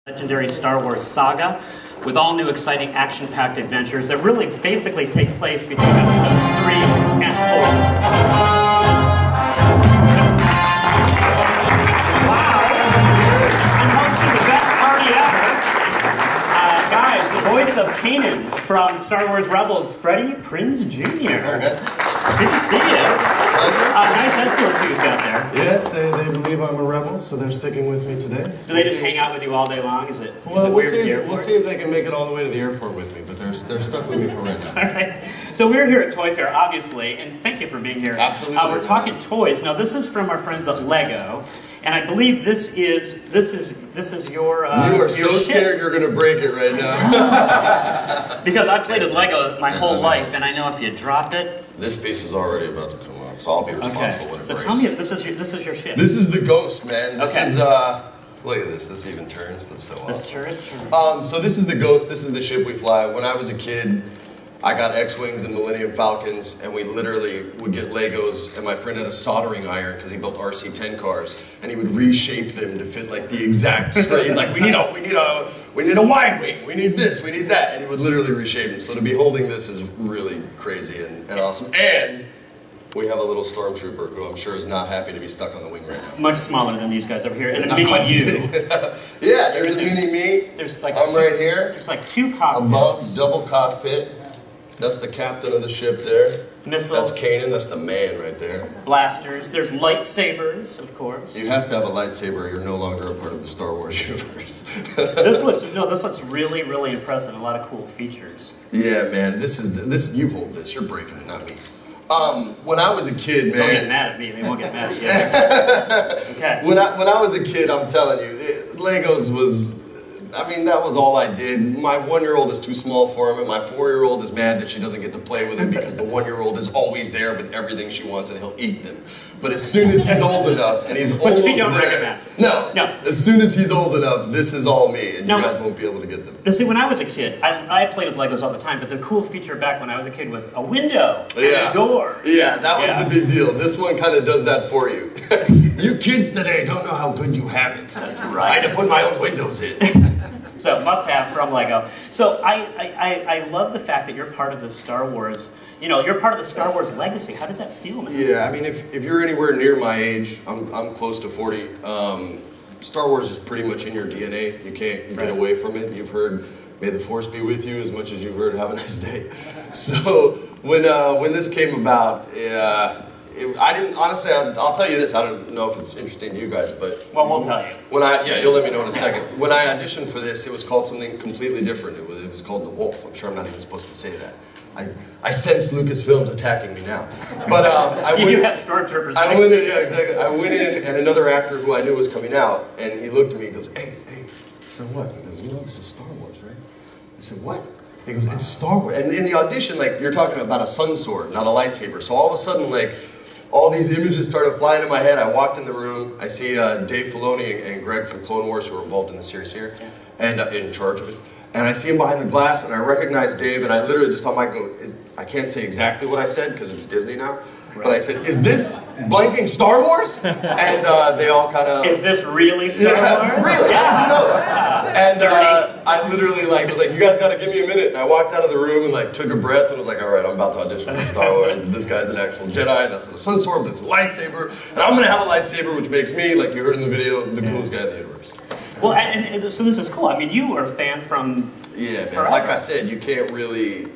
Legendary Star Wars saga with all new exciting action-packed adventures that really basically take place between episodes 3 and 4. Wow! I'm hosting the best party ever. Guys, the voice of Kanan from Star Wars Rebels, Freddie Prinze Jr. Good to see you. Nice escorts you've got there. Yes, they believe I'm a rebel, so they're sticking with me today. Do they just hang out with you all day long? Is it we'll weird see. at the airport? We'll see if they can make it all the way to the airport with me, but they're stuck with me for right now. All right. So we're here at Toy Fair, obviously, and thank you for being here. Absolutely. We're talking toys. Now, this is from our friends at Lego, and I believe this is your. You are so scared you're going to break it right now. Because I played with Lego my whole life, and I know if you drop it. This piece is already about to come off, so I'll be responsible when it breaks. So tell me, this is your ship. This is the Ghost, man. This okay. is look at this. This even turns. That's so awesome. The turret turns. So this is the Ghost. This is the ship we fly. When I was a kid, I got X-Wings and Millennium Falcons, and we literally would get Legos, and my friend had a soldering iron because he built RC-10 cars, and he would reshape them to fit like the exact straight. Like we need a wide wing, we need this, we need that, and he would literally reshape them. So to be holding this is really crazy and awesome. And we have a little stormtrooper who I'm sure is not happy to be stuck on the wing right now. Much smaller than these guys over here, and a mini you. Yeah, there's a mini me. There's like I'm right here. There's like 2 cockpits. Above, double cockpit. That's the captain of the ship there. Missiles. That's Kanan, that's the man right there. Blasters. There's lightsabers, of course. You have to have a lightsaber or you're no longer a part of the Star Wars universe. This looks really, really impressive. A lot of cool features. Yeah, man. You hold this. You're breaking it, not me. When I was a kid, man. Don't get mad at me. They won't get mad at you. Okay. When I was a kid, I'm telling you, Legos was. I mean, that was all I did. My 1-year-old is too small for him, and my 4-year-old is mad that she doesn't get to play with him because the 1-year-old is always there with everything she wants, and he'll eat them. But as soon as he's old enough, and he's almost there, no. As soon as he's old enough, this is all me, and you guys won't be able to get them. Now, see, when I was a kid, I played with Legos all the time, but the cool feature back when I was a kid was a window and a door. Yeah, that was the big deal. This one kind of does that for you. You kids today don't know how good you have it. That's right. I had to put my own windows in. So must have from Lego. So I love the fact that you're part of the Star Wars. You know, you're part of the Star Wars legacy. How does that feel, man? Yeah, I mean, if you're anywhere near my age, I'm close to 40. Star Wars is pretty much in your DNA. You can't get away from it. You've heard "May the Force be with you" as much as you've heard "Have a nice day." So when this came about, I didn't, honestly, I'll tell you this, I don't know if it's interesting to you guys, but... Well, we'll tell you. You'll let me know in a second. When I auditioned for this, it was called something completely different. It was called The Wolf. I'm sure I'm not even supposed to say that. I sense Lucasfilm's attacking me now. But you do have stormtroopers. I went in, yeah, exactly. I went in, and another actor who I knew was coming out, and he looked at me, he goes, hey. I said, what? He goes, you know this is Star Wars, right? I said, what? He goes, it's Star Wars. And in the audition, like, you're talking about a sun sword, not a lightsaber. So all of a sudden, like, all these images started flying in my head. I walked in the room. I see Dave Filoni and Greg from Clone Wars, who are involved in the series here, and in charge of it. And I see him behind the glass, and I recognize Dave, and I literally just on my go, I can't say exactly what I said because it's Disney now, but I said, "Is this blanking Star Wars?" And they all kind of. Is this really Star Wars? Really? Yeah. How did you know that? And I literally was like, "You guys got to give me a minute." And I walked out of the room and took a breath and was like, "All right, I'm about to audition for Star Wars. This guy's an actual Jedi. That's the sun sword, but it's a lightsaber, and I'm gonna have a lightsaber, which makes me, like you heard in the video, the coolest guy in the universe." Well, and so this is cool. I mean, you were a fan from man. Like I said, you can't really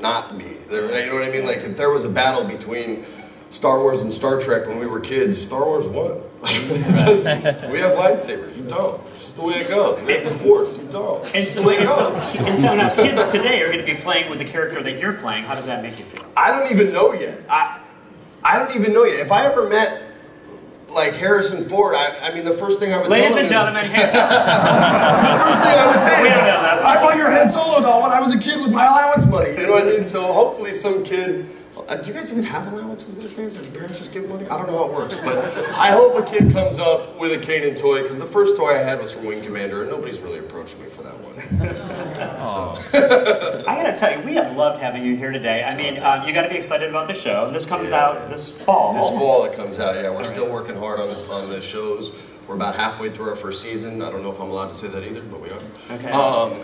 not be there. You know what I mean? Like if there was a battle between Star Wars and Star Trek when we were kids, Star Wars won. We have lightsabers. You don't. It's just the way it goes. We have the Force. You don't. And so now kids today are going to be playing with the character that you're playing. How does that make you feel? I don't even know yet. I don't even know yet. If I ever met like Harrison Ford, I mean, the first thing I would Ladies and gentlemen, the first thing I would say is, I bought your Han Solo doll when I was a kid with my allowance money. You know what I mean? So hopefully some kid, do you guys even have allowances these days? Or do parents just give money? I don't know how it works, but I hope a kid comes up with a Kanan toy, because the first toy I had was from Wing Commander, and nobody's really approached me for that one. I gotta tell you, we have loved having you here today. I mean, you gotta be excited about the show. This comes out this fall. This fall it comes out, yeah. We're still working hard on the shows. We're about halfway through our first season. I don't know if I'm allowed to say that either, but we are. Okay.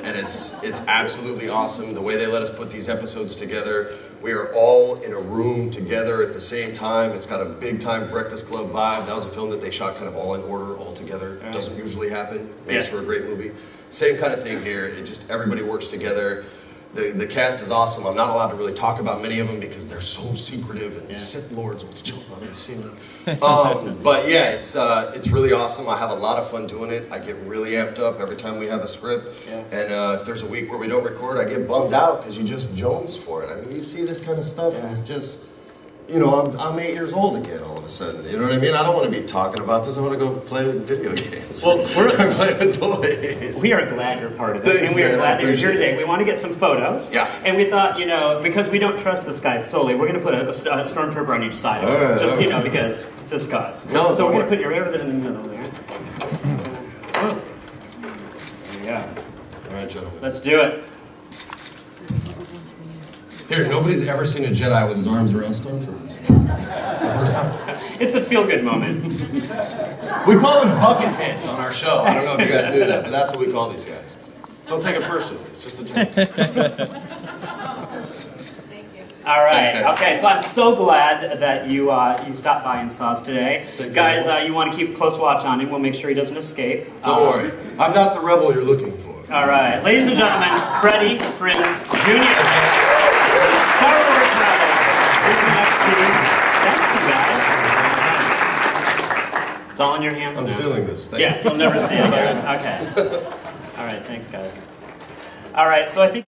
And it's absolutely awesome. The way they let us put these episodes together. We are all in a room together at the same time. It's got a big time Breakfast Club vibe. That was a film that they shot kind of all in order, all together. It doesn't usually happen. Makes for a great movie. Same kind of thing here. It just, everybody works together. The cast is awesome. I'm not allowed to really talk about many of them because they're so secretive and Sith Lords will jump on the scene. But yeah, it's really awesome. I have a lot of fun doing it. I get really amped up every time we have a script. And if there's a week where we don't record, I get bummed out because you just jones for it. I mean, you see this kind of stuff and it's just, you know, I'm 8 years old again all of a sudden. You know what I mean? I don't want to be talking about this. I want to go play video games. Well, we're playing with toys. We are glad you're part of it. Thanks, and we are glad that you're here today. We want to get some photos. Yeah. And we thought, you know, because we don't trust this guy solely, we're going to put a stormtrooper on each side of him. Just, you know, because, just cause. No, so we're going to put your everything in the middle there. There you go. All right, gentlemen. Let's do it. Here, nobody's ever seen a Jedi with his arms around stormtroopers. It's a feel-good moment. We call them bucket heads on our show. I don't know if you guys knew that, but that's what we call these guys. Don't take it personally. It's just a joke. Thank you. All right. Thanks, okay, so I'm so glad that you you stopped by and saw us today. Guys, you want to keep close watch on him. We'll make sure he doesn't escape. Don't worry. I'm not the rebel you're looking for. All right. Ladies and gentlemen, Freddie Prinze Jr. Star Wars Rebels. Here's the next team. Thanks, you guys. It's all in your hands I'm now. feeling this. Yeah, you'll never see it again. Okay. All right, thanks, guys. All right, so I think...